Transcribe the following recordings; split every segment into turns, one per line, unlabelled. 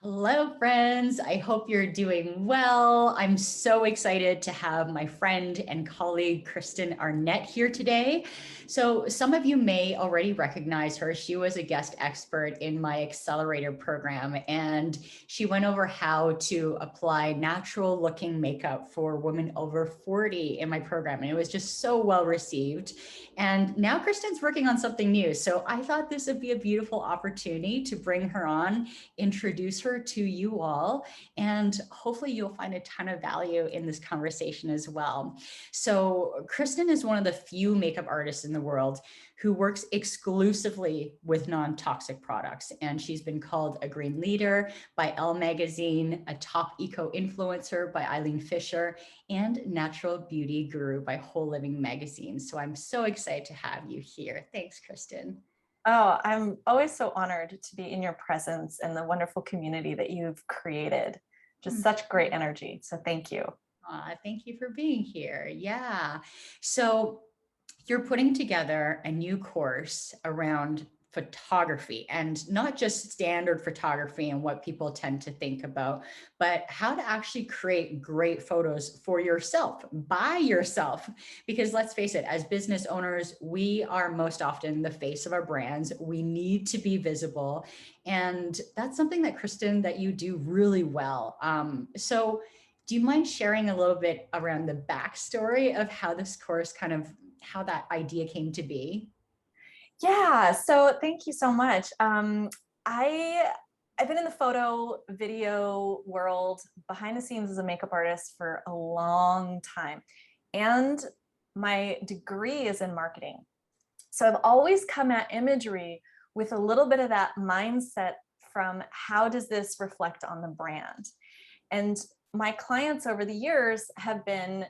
Hello, friends. I hope you're doing well. I'm so excited to have my friend and colleague, Kristen Arnett, here today. So some of you may already recognize her. She was a guest expert in my Accelerator program, and she went over how to apply natural looking makeup for women over 40 in my program. And it was just so well received. And now Kristen's working on something new. So I thought this would be a beautiful opportunity to bring her on, introduce her to you all, and hopefully you'll find a ton of value in this conversation as well. So Kristen is one of the few makeup artists in the world who works exclusively with non-toxic products. And she's been called a green leader by ELLE Magazine, a top eco-influencer by Eileen Fisher, and natural beauty guru by Whole Living Magazine. So I'm so excited to have you here. Thanks, Kristen.
Oh, I'm always so honored to be in your presence and the wonderful community that you've created. Just such great energy. So thank you.
Thank you for being here. Yeah. So you're putting together a new course around photography, and not just standard photography and what people tend to think about, but how to actually create great photos for yourself, by yourself. Because let's face it, as business owners, we are most often the face of our brands. We need to be visible. And that's something that, Kristen, that you do really well. So do you mind sharing a little bit around the backstory of how this course how that idea came to be?
Yeah, so thank you so much. I've been in the photo video world behind the scenes as a makeup artist for a long time. And my degree is in marketing. So I've always come at imagery with a little bit of that mindset from how does this reflect on the brand? And my clients over the years have been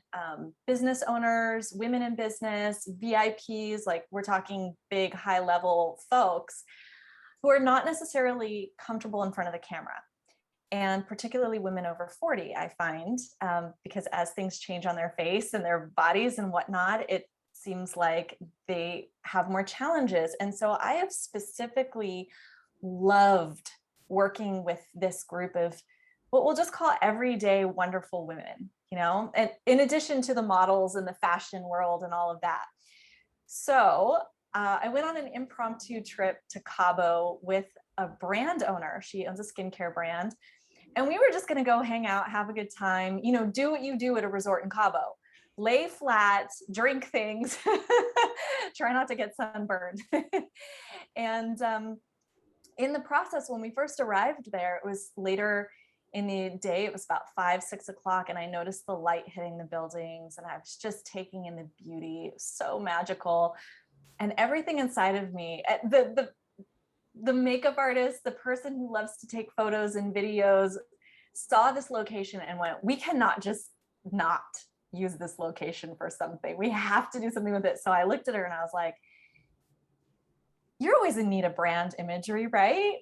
business owners, women in business, VIPs, like we're talking big, high level folks who are not necessarily comfortable in front of the camera. And particularly women over 40, I find, because as things change on their face and their bodies and whatnot, it seems like they have more challenges. And so I have specifically loved working with this group of what we'll just call everyday wonderful women, and in addition to the models and the fashion world and all of that. So I went on an impromptu trip to Cabo with a brand owner. She owns a skincare brand. And we were just going to go hang out, have a good time, do what you do at a resort in Cabo. Lay flat, drink things, try not to get sunburned. And in the process, when we first arrived there, it was later in the day, it was about 5, 6 o'clock, and I noticed the light hitting the buildings, and I was just taking in the beauty. It was so magical. And everything inside of me, the makeup artist, the person who loves to take photos and videos, saw this location and went, we cannot just not use this location for something. We have to do something with it. So I looked at her and I was like, you're always in need of brand imagery, right?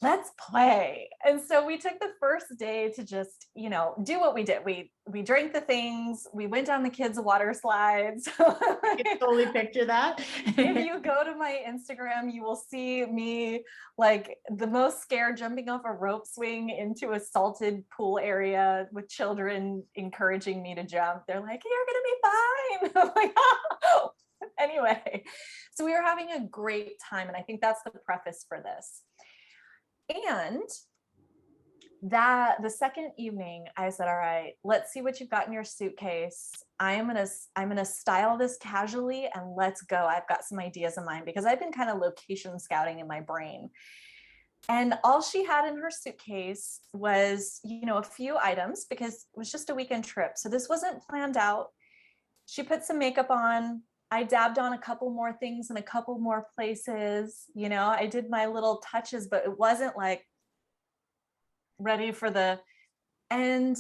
Let's play. And so we took the first day to just, do what we did. We drank the things, we went down the kids' water slides.
I can totally picture that.
If you go to my Instagram, you will see me like the most scared, jumping off a rope swing into a salted pool area with children encouraging me to jump. They're like, you're gonna be fine. I'm like, oh. Anyway, so we were having a great time. And I think that's the preface for this. And the second evening, I said, all right, let's see what you've got in your suitcase. I'm gonna style this casually and let's go. I've got some ideas in mind because I've been kind of location scouting in my brain. And all she had in her suitcase was, a few items because it was just a weekend trip. So this wasn't planned out. She put some makeup on. I dabbed on a couple more things in a couple more places. I did my little touches, but it wasn't like ready for and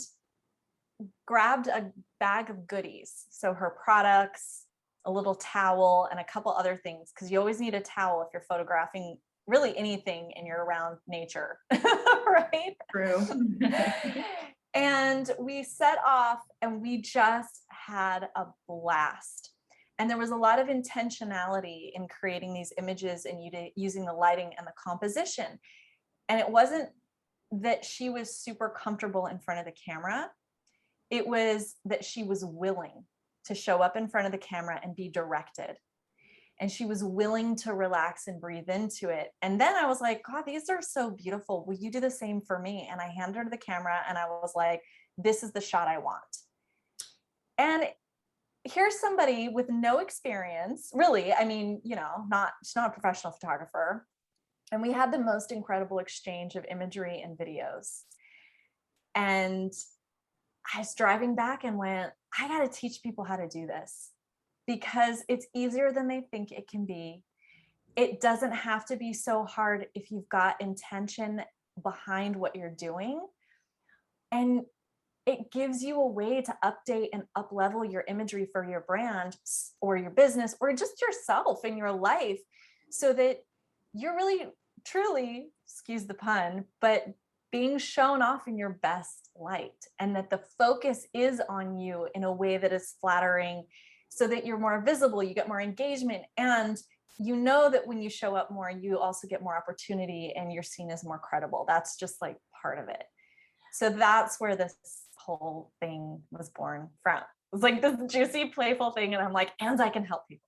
grabbed a bag of goodies. So her products, a little towel, and a couple other things, because you always need a towel if you're photographing really anything and you're around nature, right?
True.
And we set off and we just had a blast. And there was a lot of intentionality in creating these images and using the lighting and the composition. And it wasn't that she was super comfortable in front of the camera. It was that she was willing to show up in front of the camera and be directed. And she was willing to relax and breathe into it. And then I was like, God, these are so beautiful. Will you do the same for me? And I handed her the camera and I was like, this is the shot I want. And here's somebody with no experience, really. I mean, you know, she's not a professional photographer. And we had the most incredible exchange of imagery and videos. And I was driving back and went, I got to teach people how to do this, because it's easier than they think it can be. It doesn't have to be so hard if you've got intention behind what you're doing. And it gives you a way to update and up-level your imagery for your brand or your business or just yourself in your life, so that you're really, truly, excuse the pun, but being shown off in your best light, and that the focus is on you in a way that is flattering, so that you're more visible, you get more engagement, and you know that when you show up more, you also get more opportunity and you're seen as more credible. That's just like part of it. So that's where this whole thing was born from. It's like this juicy, playful thing. And I'm like, and I can help people.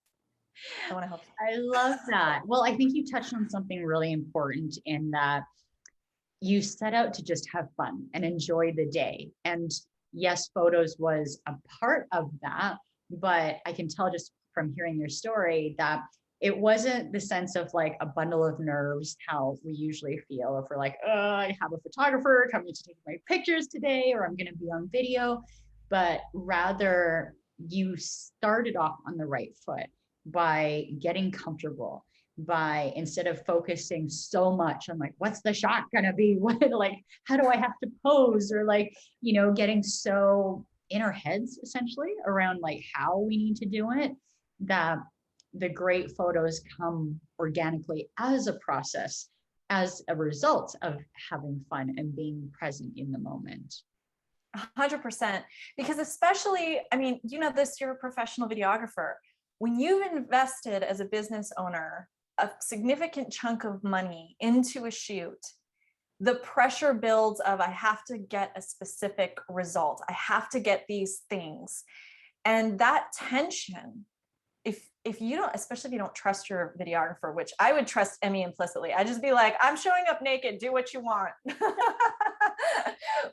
I want to help you.
I love that. Well, I think you touched on something really important in that you set out to just have fun and enjoy the day. And yes, photos was a part of that, but I can tell just from hearing your story that it wasn't the sense of like a bundle of nerves, how we usually feel if we're like, oh, I have a photographer coming to take my pictures today, or I'm going to be on video. But rather, you started off on the right foot by getting comfortable, by instead of focusing so much on like, what's the shot gonna be? What, like, how do I have to pose? Or like, you know, getting so in our heads essentially around like how we need to do it, that the great photos come organically as a process, as a result of having fun and being present in the moment.
100%. Because especially, I mean, you know this, you're a professional videographer. When you've invested as a business owner a significant chunk of money into a shoot, the pressure builds of, I have to get a specific result. I have to get these things. And that tension, if you don't, especially if you don't trust your videographer, which I would trust Emmy implicitly, I'd just be like, I'm showing up naked, do what you want.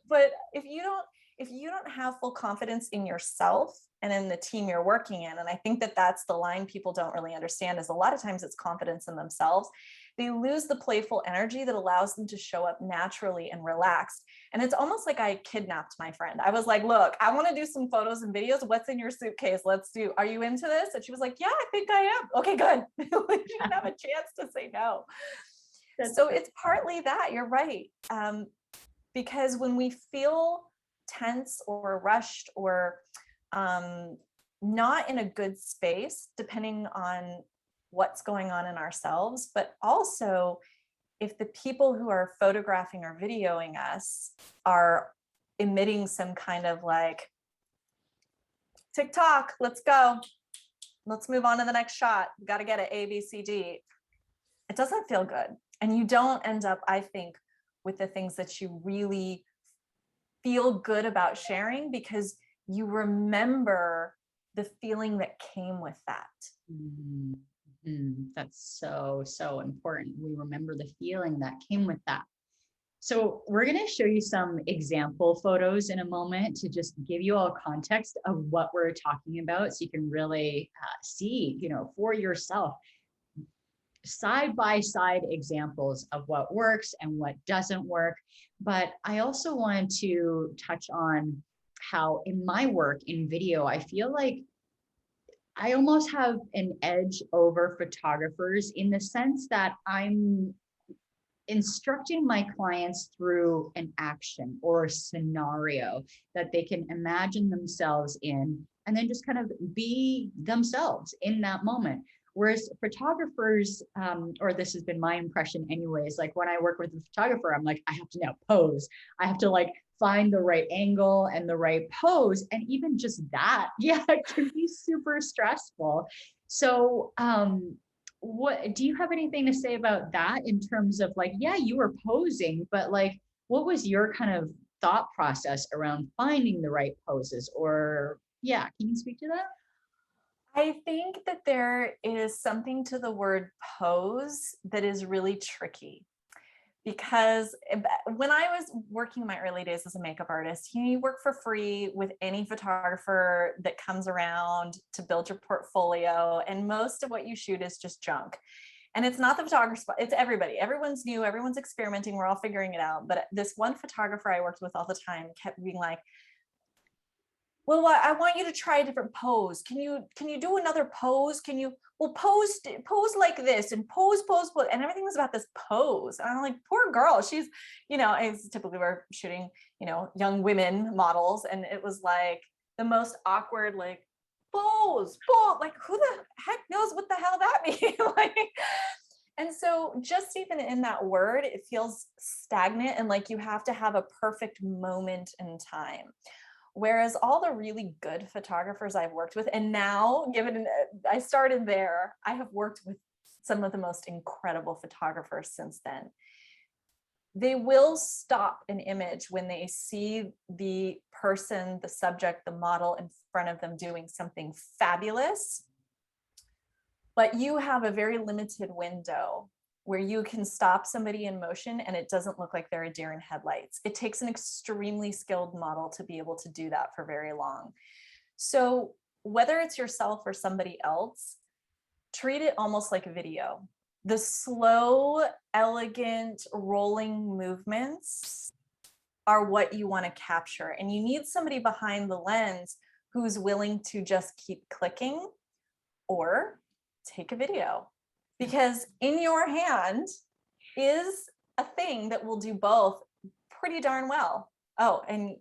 But if you don't have full confidence in yourself and in the team you're working in, and I think that that's the line people don't really understand, is a lot of times it's confidence in themselves. They lose the playful energy that allows them to show up naturally and relaxed. And it's almost like I kidnapped my friend. I was like, look, I want to do some photos and videos. What's in your suitcase? Are you into this? And she was like, yeah, I think I am. Okay, good. We didn't have a chance to say no. So it's partly that, you're right. Because when we feel tense or rushed or not in a good space, depending on what's going on in ourselves, but also if the people who are photographing or videoing us are emitting some kind of like, TikTok, let's go, let's move on to the next shot, we got to get it, A, B, C, D. It doesn't feel good. And you don't end up, I think, with the things that you really feel good about sharing, because you remember the feeling that came with that.
Mm-hmm. That's so, so important. We remember the feeling that came with that. So we're going to show you some example photos in a moment to just give you all context of what we're talking about, so you can really see, you know, for yourself, side by side examples of what works and what doesn't work. But I also wanted to touch on how in my work in video, I feel like I almost have an edge over photographers in the sense that I'm instructing my clients through an action or a scenario that they can imagine themselves in, and then just kind of be themselves in that moment. Whereas photographers, or this has been my impression anyways, like when I work with a photographer, I'm like, I have to now pose. I have to like find the right angle and the right pose. And even just that, yeah, it can be super stressful. So what do you have anything to say about that in terms of like, yeah, you were posing, but like, what was your kind of thought process around finding the right poses? Or yeah, can you speak to that?
I think that there is something to the word pose that is really tricky, because when I was working in my early days as a makeup artist, you work for free with any photographer that comes around to build your portfolio. And most of what you shoot is just junk. And it's not the photographer, it's everybody. Everyone's new, everyone's experimenting, we're all figuring it out. But this one photographer I worked with all the time kept being like, well, I want you to try a different pose. Can you do another pose? Can you, well, pose like this and pose, and everything was about this pose. And I'm like, poor girl. She's, it's typically we're shooting, young women models. And it was like the most awkward, like pose, like who the heck knows what the hell that means? Like, and so just even in that word, it feels stagnant and like you have to have a perfect moment in time. Whereas all the really good photographers I've worked with, and now I started there, I have worked with some of the most incredible photographers since then. They will stop an image when they see the person, the subject, the model in front of them doing something fabulous. But you have a very limited window where you can stop somebody in motion and it doesn't look like they're a deer in headlights. It takes an extremely skilled model to be able to do that for very long. So whether it's yourself or somebody else, treat it almost like a video. The slow, elegant, rolling movements are what you want to capture. And you need somebody behind the lens who's willing to just keep clicking or take a video. Because in your hand is a thing that will do both pretty darn well. Oh, and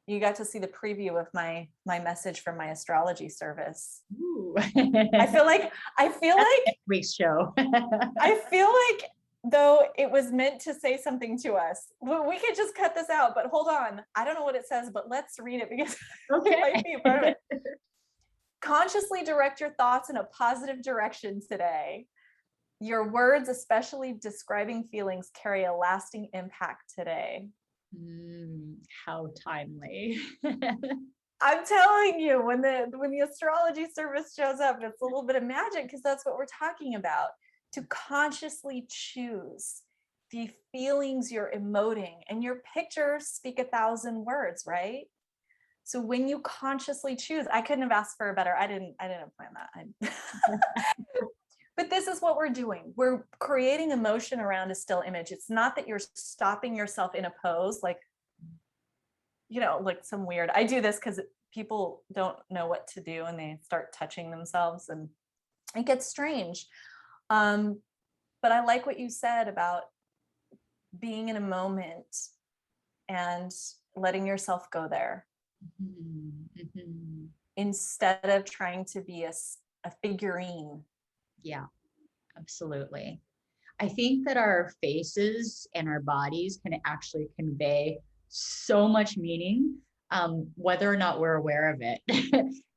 you got to see the preview of my message from my astrology service.
Ooh.
I feel like
next week's show.
I feel like though it was meant to say something to us. We could just cut this out, but hold on. I don't know what it says, but let's read it because it might be a part of it. Consciously direct your thoughts in a positive direction today. Your words, especially describing feelings, carry a lasting impact today.
How timely.
I'm telling you, when the astrology service shows up, it's a little bit of magic because that's what we're talking about. To consciously choose the feelings you're emoting, and your pictures speak 1,000 words, right? So when you consciously choose, I couldn't have asked for a better, I didn't plan that. But this is what we're doing. We're creating emotion around a still image. It's not that you're stopping yourself in a pose, like, like some weird, I do this because people don't know what to do and they start touching themselves and it gets strange. But I like what you said about being in a moment and letting yourself go there. Mm-hmm. Instead of trying to be a figurine.
Yeah, absolutely. I think that our faces and our bodies can actually convey so much meaning, whether or not we're aware of it.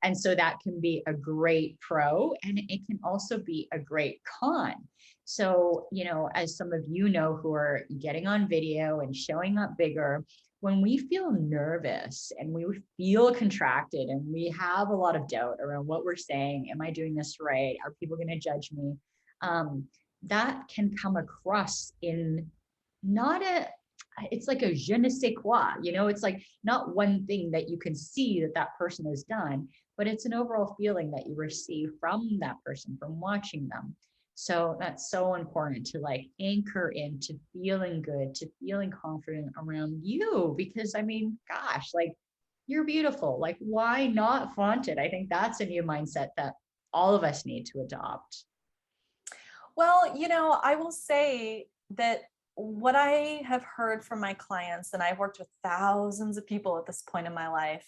And so that can be a great pro, and it can also be a great con. So, as some of you know who are getting on video and showing up bigger, when we feel nervous and we feel contracted and we have a lot of doubt around what we're saying, am I doing this right? Are people going to judge me? That can come across in it's like a je ne sais quoi, it's like not one thing that you can see that person has done, but it's an overall feeling that you receive from that person, from watching them. So that's so important to anchor into feeling good, to feeling confident around you, because gosh, you're beautiful. Why not flaunt it? I think that's a new mindset that all of us need to adopt.
Well, I will say that what I have heard from my clients, and I've worked with thousands of people at this point in my life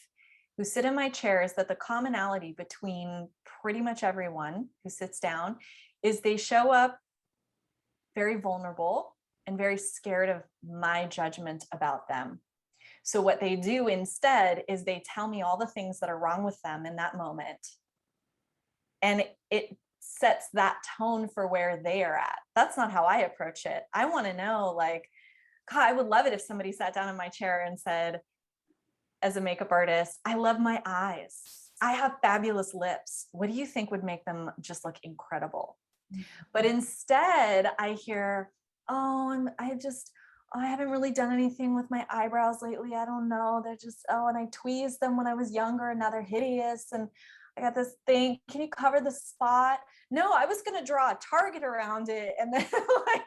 who sit in my chair, is that the commonality between pretty much everyone who sits down is they show up very vulnerable and very scared of my judgment about them. So what they do instead is they tell me all the things that are wrong with them in that moment. And it sets that tone for where they are at. That's not how I approach it. I want to know, God, I would love it if somebody sat down in my chair and said, as a makeup artist, I love my eyes. I have fabulous lips. What do you think would make them just look incredible? But instead I hear, oh, I haven't really done anything with my eyebrows lately. I don't know. They're just, oh, and I tweezed them when I was younger and now they're hideous. And I got this thing. Can you cover the spot? No, I was going to draw a target around it. And then I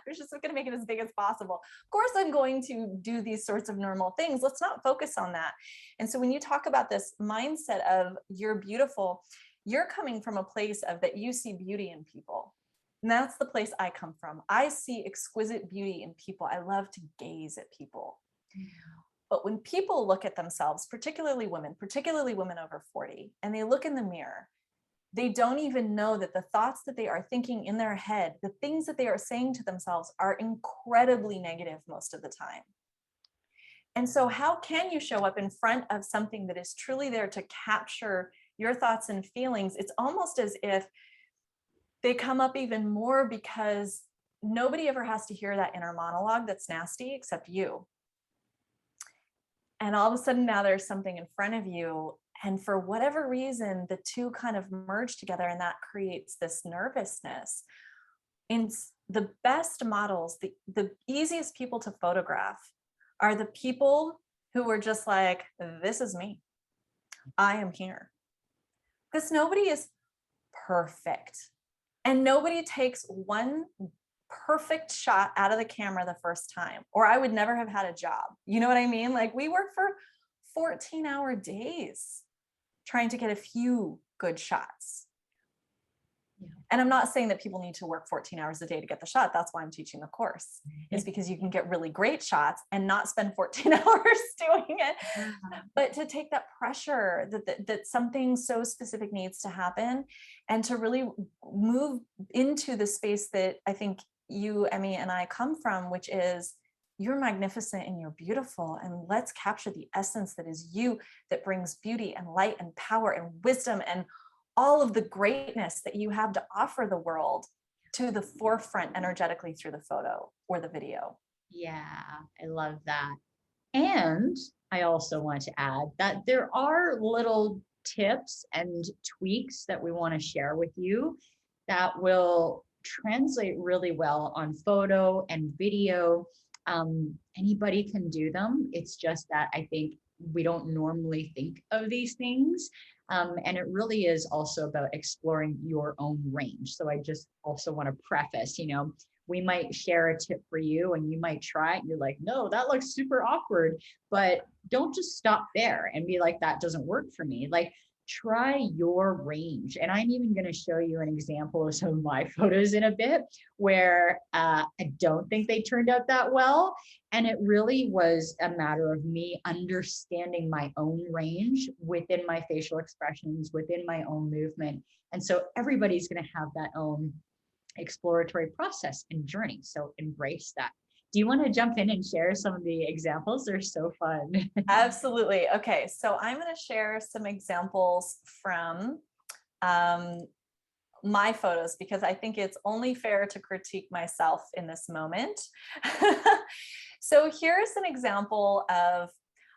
was just going to make it as big as possible. Of course, I'm going to do these sorts of normal things. Let's not focus on that. And so when you talk about this mindset of you're beautiful, you're coming from a place of that you see beauty in people. And that's the place I come from. I see exquisite beauty in people. I love to gaze at people. But when people look at themselves, particularly women over 40, and they look in the mirror, they don't even know that the thoughts that they are thinking in their head, the things that they are saying to themselves are incredibly negative most of the time. And so how can you show up in front of something that is truly there to capture your thoughts and feelings? It's almost as if they come up even more because nobody ever has to hear that inner monologue that's nasty except you. And all of a sudden now there's something in front of you. And for whatever reason, the two kind of merge together and that creates this nervousness. In the best models, the easiest people to photograph are the people who are just like, this is me. I am here. Because nobody is perfect. And nobody takes one perfect shot out of the camera the first time, or I would never have had a job. You know what I mean? Like we work for 14-hour days trying to get a few good shots. Yeah. And I'm not saying that people need to work 14 hours a day to get the shot. That's why I'm teaching the course, is because you can get really great shots and not spend 14 hours doing it. But to take that pressure that something so specific needs to happen and to really move into the space that I think you, Emmy, and I come from, which is you're magnificent and you're beautiful. And let's capture the essence that is you, that brings beauty and light and power and wisdom and all of the greatness that you have to offer the world to the forefront energetically through the photo or the video.
Yeah, I love that. And I also want to add that there are little tips and tweaks that we want to share with you that will translate really well on photo and video. Anybody can do them. It's just that I think we don't normally think of these things. And it really is also about exploring your own range. So I just also want to preface, we might share a tip for you and you might try it and you're like, no, that looks super awkward, but don't just stop there and be like, that doesn't work for me. Like, try your range. And I'm even going to show you an example of some of my photos in a bit where I don't think they turned out that well. And it really was a matter of me understanding my own range within my facial expressions, within my own movement. And so everybody's going to have that own exploratory process and journey. So embrace that. Do you want to jump in and share some of the examples? They're so fun.
Absolutely. Okay, so I'm going to share some examples from my photos because I think it's only fair to critique myself in this moment. So here's an example of,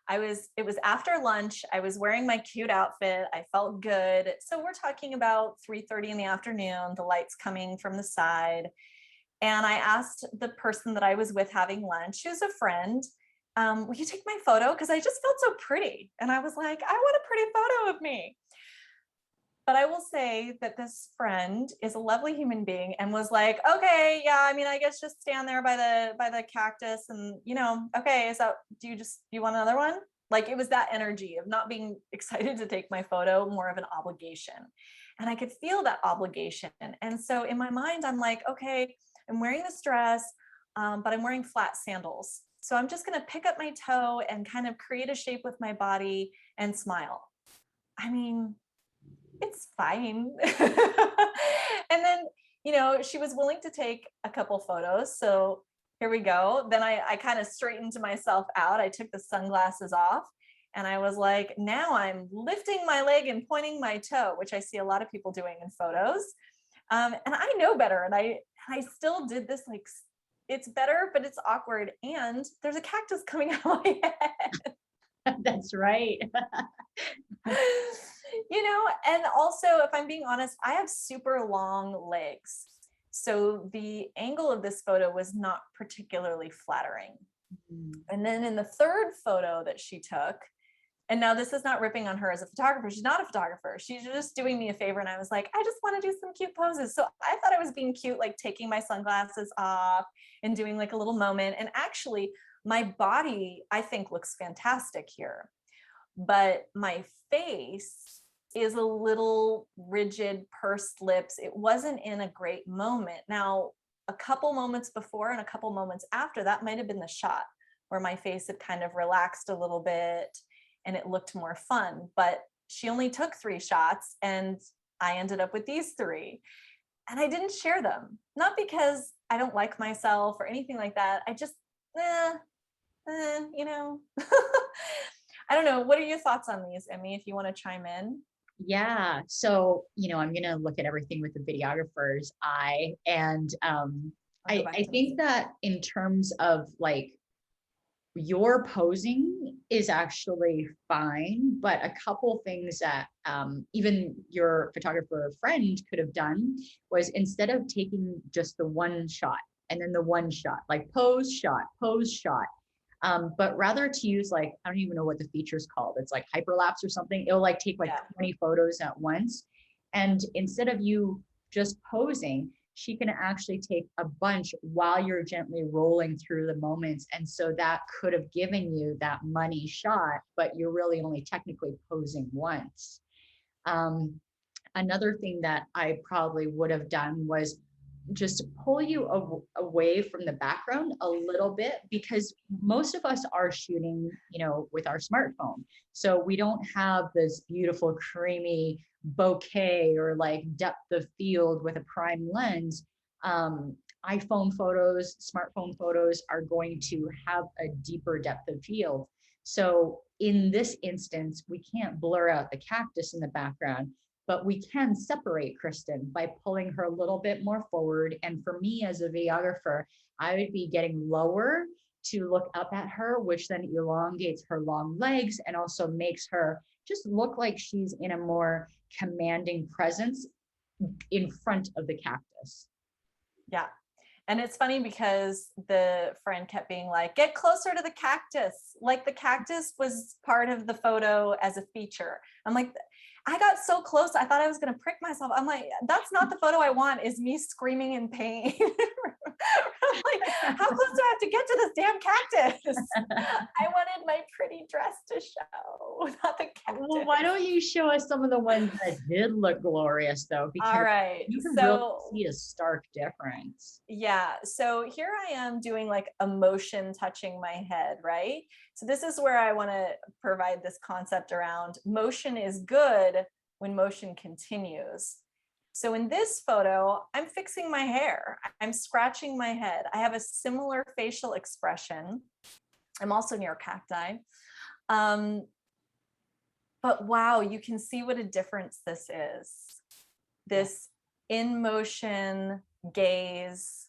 it was after lunch. I was wearing my cute outfit. I felt good. So we're talking about 3:30 in the afternoon, the lights coming from the side. And I asked the person that I was with having lunch, who's a friend, will you take my photo? Because I just felt so pretty. And I was like, I want a pretty photo of me. But I will say that this friend is a lovely human being and was like, okay, yeah, I mean, I guess just stand there by the cactus and, okay, so do you want another one? Like, it was that energy of not being excited to take my photo, more of an obligation. And I could feel that obligation. And so in my mind, I'm like, okay, I'm wearing this dress, but I'm wearing flat sandals. So I'm just going to pick up my toe and kind of create a shape with my body and smile. I mean, it's fine. And then, she was willing to take a couple photos. So here we go. Then I kind of straightened myself out. I took the sunglasses off and I was like, now I'm lifting my leg and pointing my toe, which I see a lot of people doing in photos. And I know better. And I still did this like it's better, but it's awkward. And there's a cactus coming out of my head.
That's right.
And also, if I'm being honest, I have super long legs. So the angle of this photo was not particularly flattering. And then in the third photo that she took, and now this is not ripping on her as a photographer. She's not a photographer. She's just doing me a favor. And I was like, I just want to do some cute poses. So I thought I was being cute, like taking my sunglasses off and doing like a little moment. And actually my body, I think, looks fantastic here. But my face is a little rigid, pursed lips. It wasn't in a great moment. Now, a couple moments before and a couple moments after, that might have been the shot where my face had kind of relaxed a little bit and it looked more fun. But she only took 3 shots and I ended up with these 3. And I didn't share them, not because I don't like myself or anything like that. I just, I don't know. What are your thoughts on these, Emmy, if you want to chime in?
Yeah. So, I'm going to look at everything with the videographer's eye. And I think that in terms of like your posing is actually fine, but a couple things that even your photographer friend could have done was, instead of taking just the one shot and then the one shot, like pose shot, but rather to use, like, I don't even know what the feature is called. It's like hyperlapse or something. It'll like take like 20 photos at once. And instead of you just posing, she can actually take a bunch while you're gently rolling through the moments. And so that could have given you that money shot, but you're really only technically posing once. Another thing that I probably would have done was just pull you away from the background a little bit, because most of us are shooting, with our smartphone. So we don't have this beautiful creamy bokeh or like depth of field with a prime lens. iPhone photos, smartphone photos are going to have a deeper depth of field. So in this instance, we can't blur out the cactus in the background, but we can separate Kristen by pulling her a little bit more forward. And for me as a videographer, I would be getting lower to look up at her, which then elongates her long legs and also makes her just look like she's in a more commanding presence in front of the cactus.
Yeah. And it's funny because the friend kept being like, get closer to the cactus. Like the cactus was part of the photo as a feature. I'm like, I got so close. I thought I was going to prick myself. I'm like, that's not the photo I want, is me screaming in pain. I'm like, how close do I have to get to this damn cactus? I wanted my pretty dress to show, not the cactus.
Well, why don't you show us some of the ones that did look glorious, though? Because
all right,
you can really see a stark difference.
Yeah. So here I am doing like a motion touching my head, right? So this is where I want to provide this concept around motion is good when motion continues. So in this photo, I'm fixing my hair. I'm scratching my head. I have a similar facial expression. I'm also near cacti. But wow, you can see what a difference this is. This in motion gaze,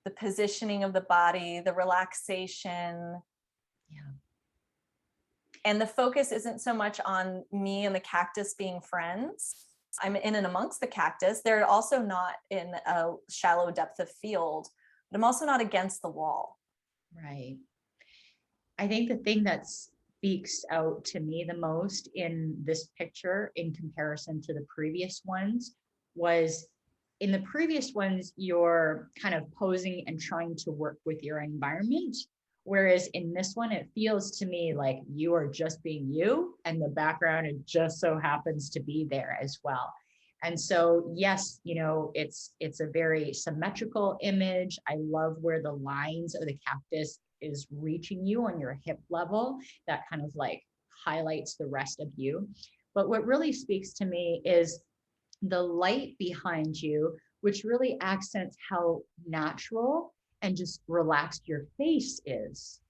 the positioning of the body, the relaxation.
Yeah.
And the focus isn't so much on me and the cactus being friends. I'm in and amongst the cactus. They're also not in a shallow depth of field, but I'm also not against the wall.
Right. I think the thing that speaks out to me the most in this picture in comparison to the previous ones was, in the previous ones, you're kind of posing and trying to work with your environment. Whereas in this one, it feels to me like you are just being you, and the background, it just so happens to be there as well. And so, yes, it's a very symmetrical image. I love where the lines of the cactus is reaching you on your hip level. That kind of like highlights the rest of you. But what really speaks to me is the light behind you, which really accents how natural and just relaxed your face is.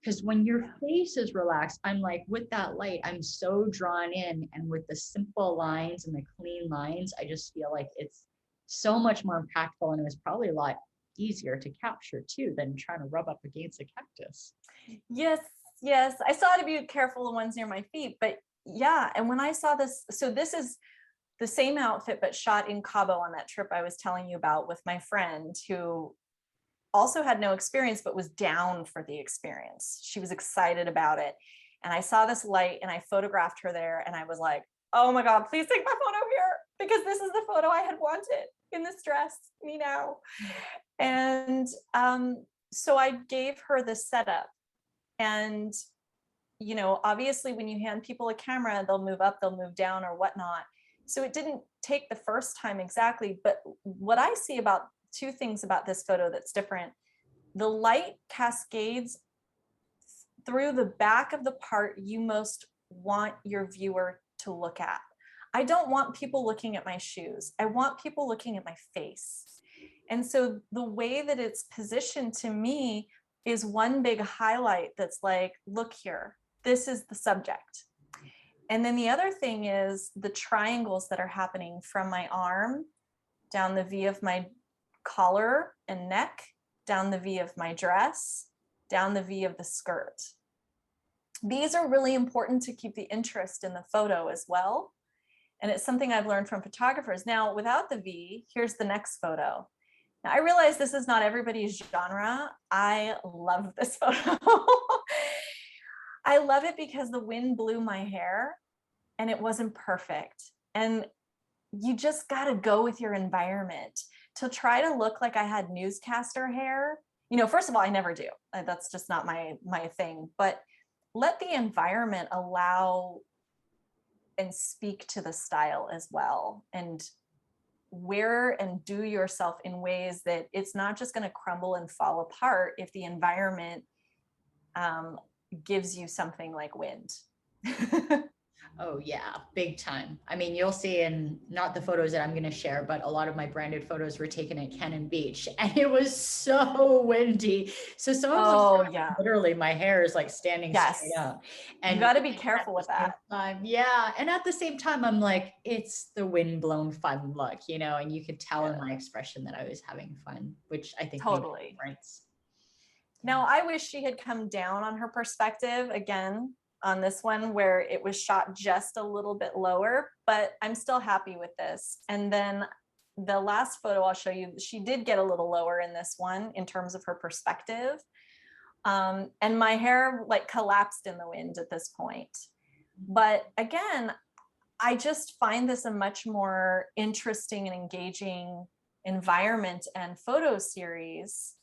Because when your face is relaxed, I'm like, with that light, I'm so drawn in. And with the simple lines and the clean lines, I just feel like it's so much more impactful. And it was probably a lot easier to capture too than trying to rub up against a cactus.
Yes, yes. I still had to be careful the ones near my feet, but yeah. And when I saw this, so this is the same outfit, but shot in Cabo on that trip I was telling you about with my friend who also had no experience, but was down for the experience. She was excited about it. And I saw this light and I photographed her there. And I was like, oh my God, please take my photo here, because this is the photo I had wanted in this dress, me now. And so I gave her the setup. And, you know, obviously when you hand people a camera, they'll move up, they'll move down or whatnot. So it didn't take the first time exactly. But what I see about two things about this photo that's different: the light cascades through the back of the part you most want your viewer to look at. I don't want people looking at my shoes. I want people looking at my face. And so the way that it's positioned to me is one big highlight that's like, look here, this is the subject. And then the other thing is the triangles that are happening from my arm down the V of my collar and neck, down the V of my dress, down the V of the skirt. These are really important to keep the interest in the photo as well. And it's something I've learned from photographers. Now, without the V, here's the next photo. Now, I realize this is not everybody's genre. I love this photo. I love it because the wind blew my hair and it wasn't perfect. And you just got to go with your environment. To try to look like I had newscaster hair, you know, first of all, I never do. That's just not my thing. But let the environment allow and speak to the style as well, and wear and do yourself in ways that it's not just going to crumble and fall apart if the environment gives you something like wind.
Oh yeah, big time. I mean, you'll see in not the photos that I'm going to share, but a lot of my branded photos were taken at Cannon Beach and it was so windy. So some of them,
yeah,
literally my hair is like standing straight up. And
you got to be careful with that.
Yeah. And at the same time, I'm like, it's the wind blown fun look, you know, and you could tell in my expression that I was having fun, which I think made a difference.
Now, I wish she had come down on her perspective again on this one, where it was shot just a little bit lower, but I'm still happy with this. And then the last photo I'll show you, she did get a little lower in this one in terms of her perspective. And my hair like collapsed in the wind at this point. But again, I just find this a much more interesting and engaging environment and photo series.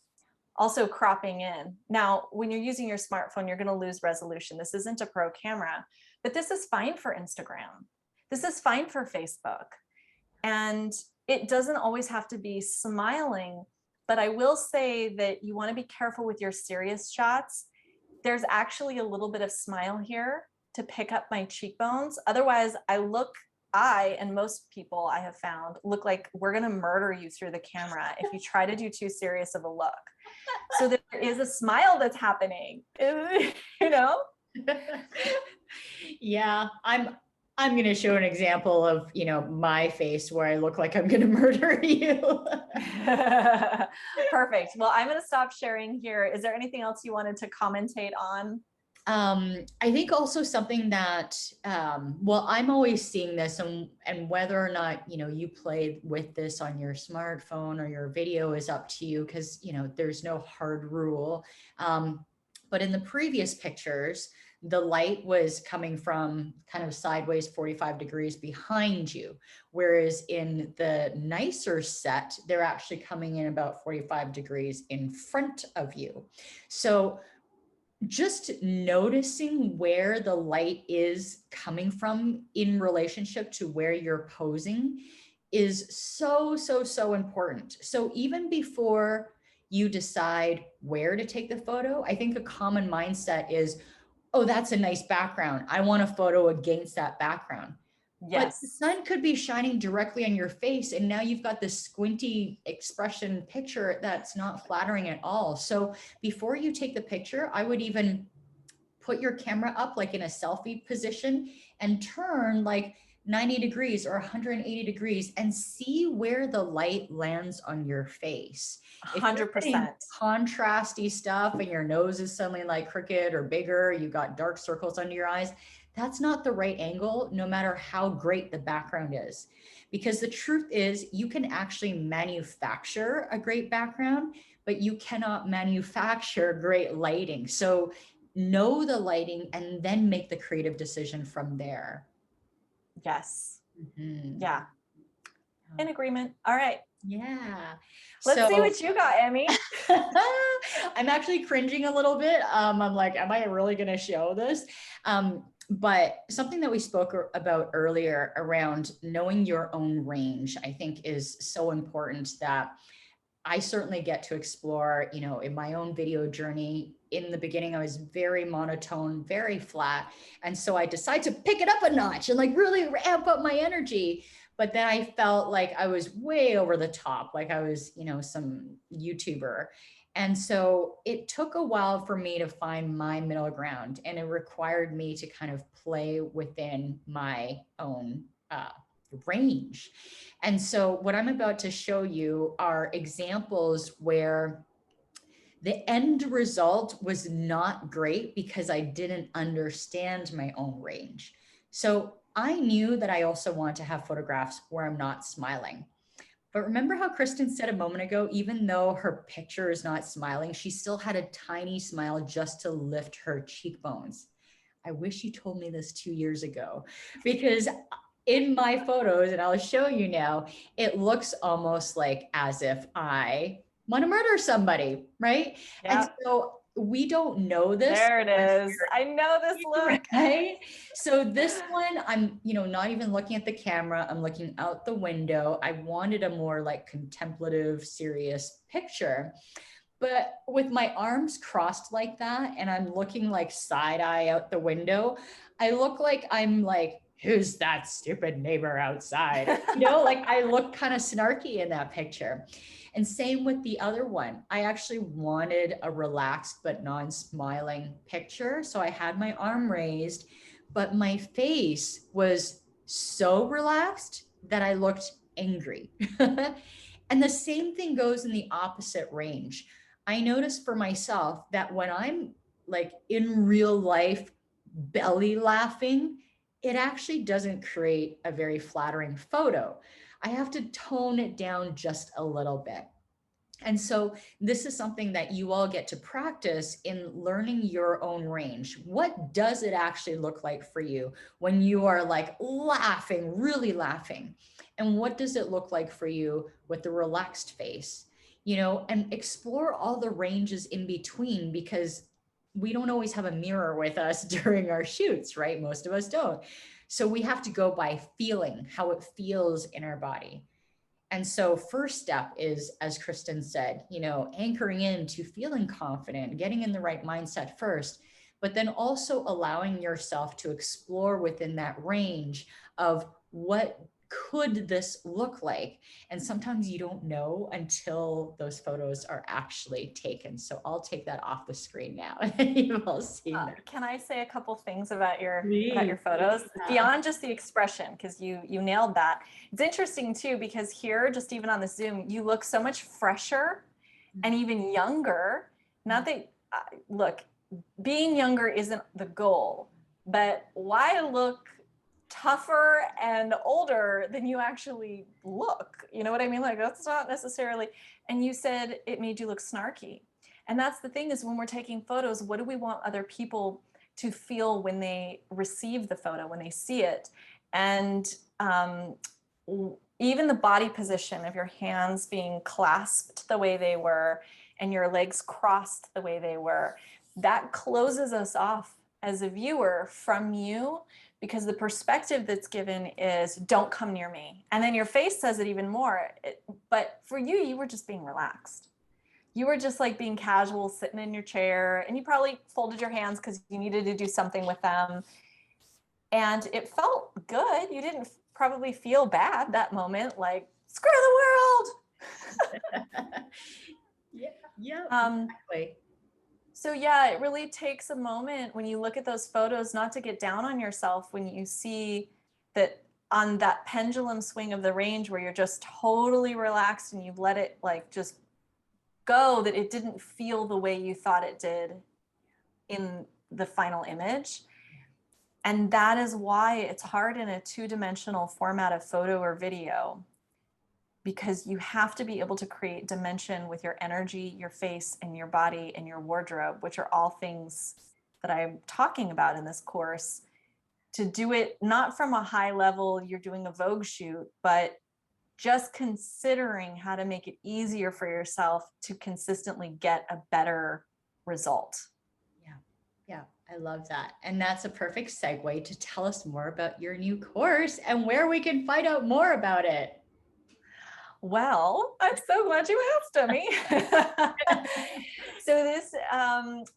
Also cropping in. Now, when you're using your smartphone, you're going to lose resolution. This isn't a pro camera, but this is fine for Instagram. This is fine for Facebook. And it doesn't always have to be smiling, but I will say that you want to be careful with your serious shots. There's actually a little bit of smile here to pick up my cheekbones. Otherwise, I and most people I have found look like we're going to murder you through the camera if you try to do too serious of a look. So there is a smile that's happening, you know?
Yeah, I'm going to show an example of, you know, my face where I look like I'm going to murder you.
Perfect. Well, I'm going to stop sharing here. Is there anything else you wanted to commentate on?
I think also something that, well, I'm always seeing this, and whether or not, you know, you play with this on your smartphone or your video is up to you, because, you know, there's no hard rule. But in the previous pictures, the light was coming from kind of sideways 45 degrees behind you. Whereas in the nicer set, they're actually coming in about 45 degrees in front of you. So just noticing where the light is coming from in relationship to where you're posing is so, so, so important. So even before you decide where to take the photo, I think a common mindset is, oh, that's a nice background. I want a photo against that background. Yes. But the sun could be shining directly on your face, and now you've got this squinty expression picture that's not flattering at all. So before you take the picture, I would even put your camera up like in a selfie position and turn like 90 degrees or 180 degrees and see where the light lands on your face. If you're getting
100%.
contrasty stuff and your nose is suddenly like crooked or bigger, you got dark circles under your eyes, that's not the right angle, no matter how great the background is. Because the truth is, you can actually manufacture a great background, but you cannot manufacture great lighting. So know the lighting and then make the creative decision from there.
Yes.
Mhm.
Yeah. In agreement. All right.
Yeah.
Let's see what you got, Emmy.
I'm actually cringing a little bit. I'm like, am I really going to show this? But something that we spoke about earlier around knowing your own range, I think is so important that I certainly get to explore, you know, in my own video journey. In the beginning, I was very monotone, very flat. And so I decided to pick it up a notch and like really amp up my energy. But then I felt like I was way over the top, like I was, you know, some YouTuber. And so it took a while for me to find my middle ground, and it required me to kind of play within my own range. And so what I'm about to show you are examples where the end result was not great because I didn't understand my own range. So I knew that I also want to have photographs where I'm not smiling. But remember how Kristen said a moment ago, even though her picture is not smiling, she still had a tiny smile just to lift her cheekbones. I wish you told me this 2 years ago, because in my photos, and I'll show you now, it looks almost like as if I want to murder somebody, right?
Yeah.
And so we don't know this.
There it is. I know this look.
Right? So this one, I'm, you know, not even looking at the camera. I'm looking out the window. I wanted a more like contemplative, serious picture. But with my arms crossed like that, and I'm looking like side eye out the window, I look like I'm like, who's that stupid neighbor outside? You know, like I look kind of snarky in that picture. And same with the other one. I actually wanted a relaxed but non-smiling picture. So I had my arm raised, but my face was so relaxed that I looked angry. And the same thing goes in the opposite range. I noticed for myself that when I'm like in real life belly laughing, it actually doesn't create a very flattering photo. I have to tone it down just a little bit. And so this is something that you all get to practice in learning your own range. What does it actually look like for you when you are like laughing, really laughing? And what does it look like for you with the relaxed face? You know, and explore all the ranges in between, because we don't always have a mirror with us during our shoots, right? Most of us don't. So we have to go by feeling how it feels in our body. And so first step is, as Kristen said, you know, anchoring into feeling confident, getting in the right mindset first, but then also allowing yourself to explore within that range of what could this look like? And sometimes you don't know until those photos are actually taken. So I'll take that off the screen now. You will see that.
Can I say a couple things about your
Please.
photos
Yeah.
beyond just the expression? Because you nailed that. It's interesting too, because here, just even on the Zoom, you look so much fresher and even younger. Not that, look, being younger isn't the goal, but why look tougher and older than you actually look? You know what I mean? Like, that's not necessarily. And you said it made you look snarky. And that's the thing, is when we're taking photos, what do we want other people to feel when they receive the photo, when they see it? And even the body position of your hands being clasped the way they were and your legs crossed the way they were, that closes us off as a viewer from you, because the perspective that's given is don't come near me. And then your face says it even more. But for you, you were just being relaxed. You were just like being casual, sitting in your chair, and you probably folded your hands because you needed to do something with them. And it felt good. You didn't probably feel bad that moment, like, screw the world.
Yeah, exactly.
So yeah, it really takes a moment when you look at those photos not to get down on yourself when you see that on that pendulum swing of the range where you're just totally relaxed and you've let it like just go, that it didn't feel the way you thought it did in the final image. And that is why it's hard in a two-dimensional format of photo or video, because you have to be able to create dimension with your energy, your face, and your body and your wardrobe, which are all things that I'm talking about in this course, to do it not from a high level, you're doing a Vogue shoot, but just considering how to make it easier for yourself to consistently get a better result.
Yeah, I love that. And that's a perfect segue to tell us more about your new course and where we can find out more about it.
Well, I'm so glad you asked, Demi. So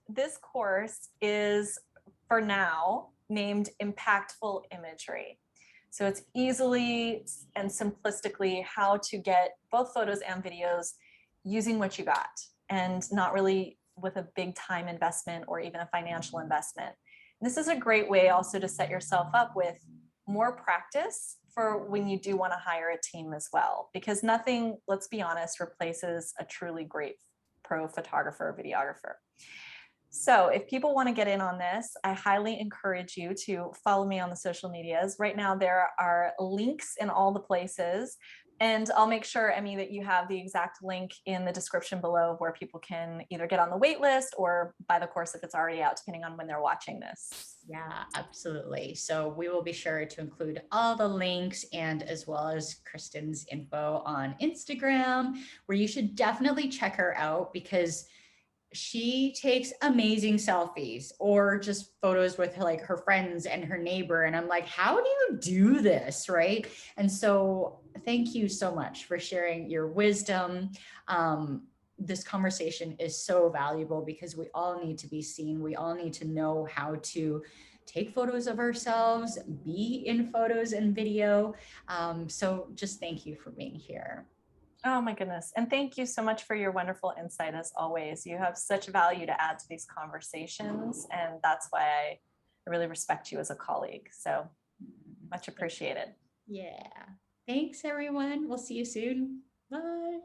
this course is, for now, named Impactful Imagery. So it's easily and simplistically how to get both photos and videos using what you got, and not really with a big time investment or even a financial investment. And this is a great way also to set yourself up with more practice for when you do want to hire a team as well, because nothing, let's be honest, replaces a truly great pro photographer or videographer. So if people want to get in on this, I highly encourage you to follow me on the social medias. Right now, there are links in all the places. And I'll make sure, Emmy, that you have the exact link in the description below where people can either get on the wait list or buy the course if it's already out, depending on when they're watching this.
Yeah, absolutely. So we will be sure to include all the links, and as well as Kristen's info on Instagram, where you should definitely check her out, because she takes amazing selfies or just photos with like her friends and her neighbor. And I'm like, how do you do this? Right. And so thank you so much for sharing your wisdom. This conversation is so valuable because we all need to be seen. We all need to know how to take photos of ourselves, be in photos and video. So just thank you for being here.
Oh my goodness. And thank you so much for your wonderful insight as always. You have such value to add to these conversations. And that's why I really respect you as a colleague. So much appreciated.
Yeah. Thanks, everyone. We'll see you soon. Bye.